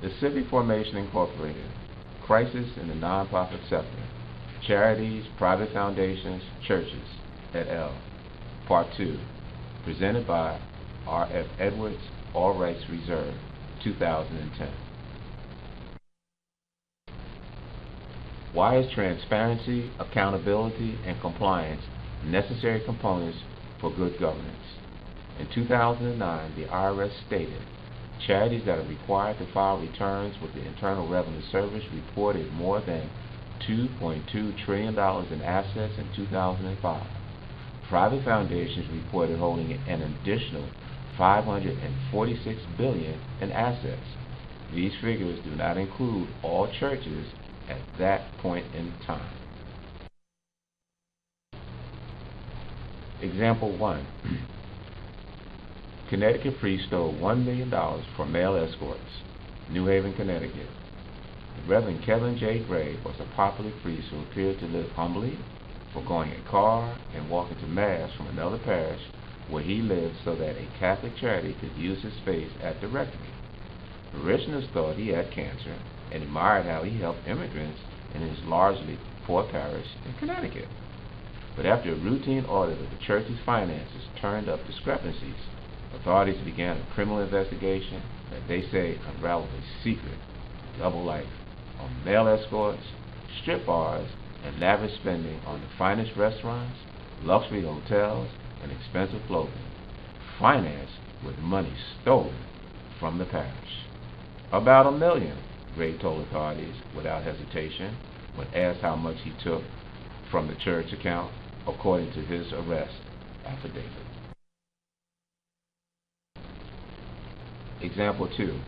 The Civic Formation Incorporated, Crisis in the Nonprofit Sector, Charities, Private Foundations, Churches, et al. Part 2, presented by R.F. Edwards, All Rights Reserved, 2010. Why is transparency, accountability, and compliance necessary components for good governance? In 2009, the IRS stated, charities that are required to file returns with the Internal Revenue Service reported more than $2.2 trillion in assets in 2005. Private foundations reported holding an additional $546 billion in assets. These figures do not include all churches at that point in time. Example 1. Connecticut priest stole $1 million from male escorts, New Haven, Connecticut. The Reverend Kevin J. Gray was a popular priest who appeared to live humbly, foregoing a car and walking to Mass from another parish where he lived so that a Catholic charity could use his space at the rectory. Parishioners thought he had cancer and admired how he helped immigrants in his largely poor parish in Connecticut. But after a routine audit of the church's finances turned up discrepancies, authorities began a criminal investigation that they say unraveled a secret double life on male escorts, strip bars, and lavish spending on the finest restaurants, luxury hotels, and expensive clothing, financed with money stolen from the parish. About $1 million, Gray told authorities without hesitation when asked how much he took from the church account, according to his arrest affidavit. Example 2,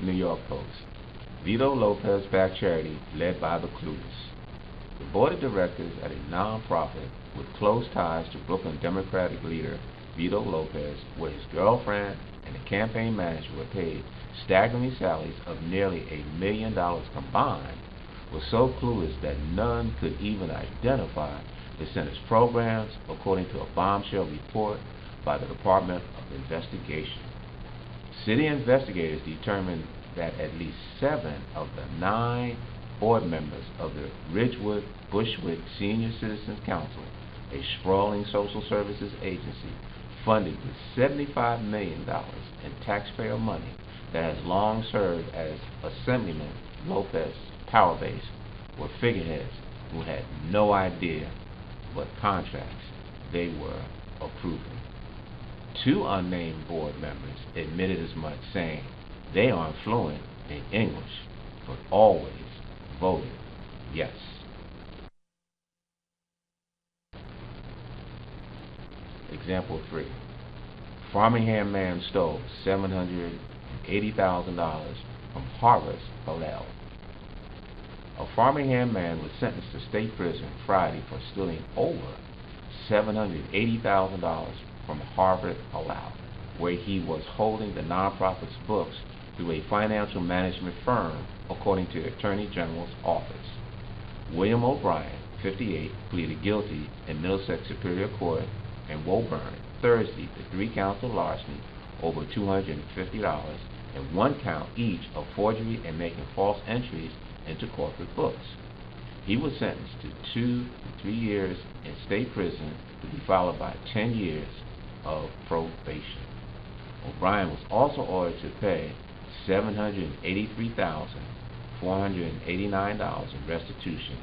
New York Post. Vito Lopez-backed charity led by the clueless. The board of directors at a non-profit with close ties to Brooklyn Democratic leader Vito Lopez, where his girlfriend and the campaign manager were paid staggering salaries of nearly $1 million combined, was so clueless that none could even identify the center's programs, according to a bombshell report by the Department of Investigation. City investigators determined that at least 7 of the 9 board members of the Ridgewood-Bushwick Senior Citizens Council, a sprawling social services agency funded with $75 million in taxpayer money that has long served as Assemblyman Lopez's power base, were figureheads who had no idea what contracts they were approving. 2 unnamed board members admitted as much, saying they aren't fluent in English, but always voted yes. Example 3. Framingham man stole $780,000 from Harvest Hallel. A Framingham man was sentenced to state prison Friday for stealing over $780,000 from Harvard Hallel, where he was holding the nonprofit's books through a financial management firm, according to the Attorney General's office. William O'Brien, 58, pleaded guilty in Middlesex Superior Court in Woburn Thursday to 3 counts of larceny over $250 and 1 count each of forgery and making false entries into corporate books. He was sentenced to 2 to 3 years in state prison to be followed by 10 years of probation. O'Brien was also ordered to pay $783,489 in restitution.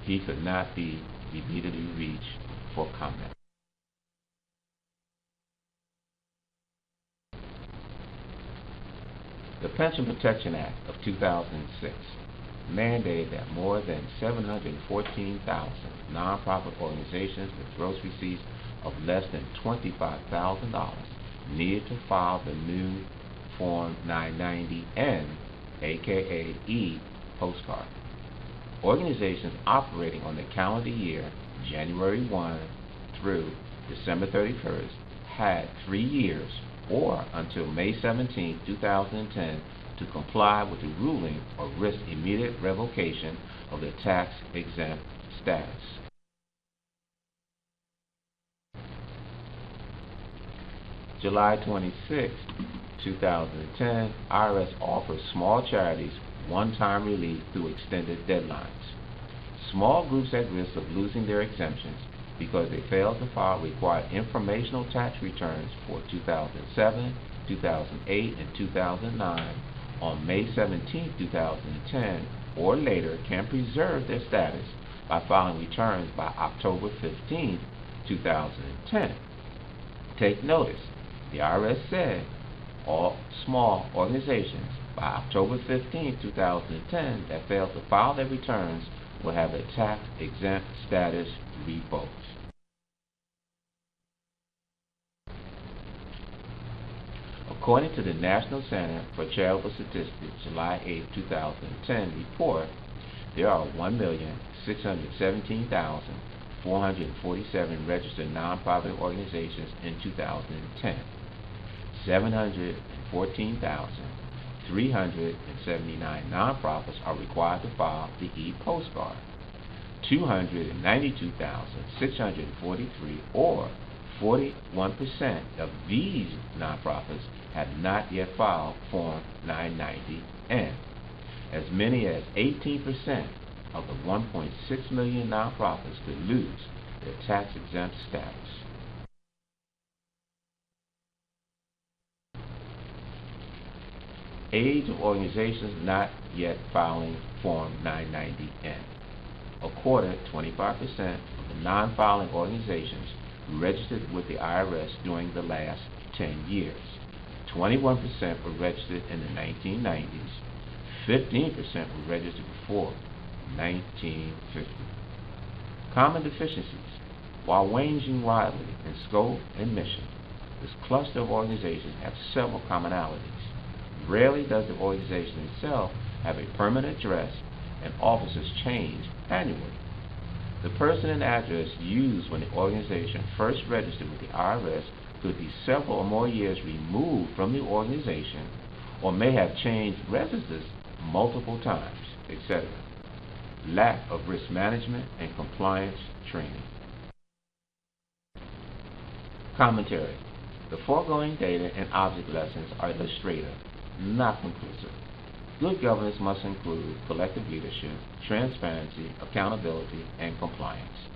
He could not be immediately reached for comment. The Pension Protection Act of 2006 mandated that more than 714,000 nonprofit organizations with gross receipts of less than $25,000 needed to file the new Form 990N, aka E, postcard. Organizations operating on the calendar year January 1 through December 31st had 3 years, or until May 17, 2010, to comply with the ruling or risk immediate revocation of their tax-exempt status. July 26, 2010, IRS offers small charities one-time relief through extended deadlines. Small groups at risk of losing their exemptions because they failed to file required informational tax returns for 2007, 2008, and 2009 on May 17, 2010, or later can preserve their status by filing returns by October 15, 2010. Take notice, the IRS said all small organizations by October 15, 2010 that fail to file their returns will have a tax-exempt status revoked. According to the National Center for Charitable Statistics July 8, 2010 report, there are 1,617,447 registered nonprofit organizations in 2010. 714,379 nonprofits are required to file the e-postcard. 292,643, or 41% of these nonprofits have not yet filed Form 990N. As many as 18% of the 1.6 million nonprofits could lose their tax-exempt status. Age of organizations not yet filing Form 990N. A quarter, 25% of the non-filing organizations registered with the IRS during the last 10 years. 21% were registered in the 1990s. 15% were registered before 1950. Common deficiencies. While ranging widely in scope and mission, this cluster of organizations have several commonalities. Rarely does the organization itself have a permanent address, and offices change annually. The person and address used when the organization first registered with the IRS could be several or more years removed from the organization, or may have changed residences multiple times, etc. Lack of risk management and compliance training. Commentary. The foregoing data and object lessons are illustrative, not conclusive. Good governance must include collective leadership, transparency, accountability, and compliance.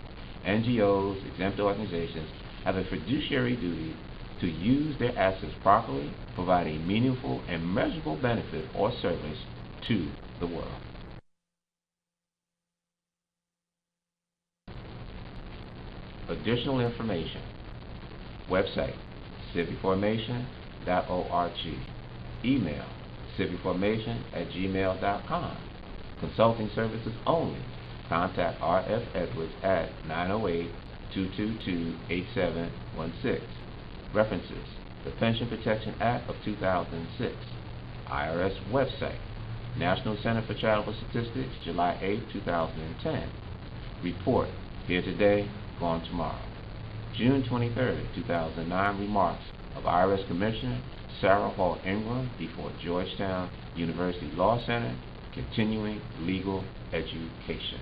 NGOs, exempt organizations, have a fiduciary duty to use their assets properly, provide a meaningful and measurable benefit or service to the world. Additional information. Website, civicformation.org. Email, civicformation@gmail.com. Consulting services only. Contact R.F. Edwards at 908-222-8716. References: the Pension Protection Act of 2006. IRS website. National Center for Charitable Statistics, July 8, 2010. Report: here today, gone tomorrow. June 23, 2009. Remarks of IRS Commissioner Sarah Hall Ingram before Georgetown University Law Center, continuing legal education.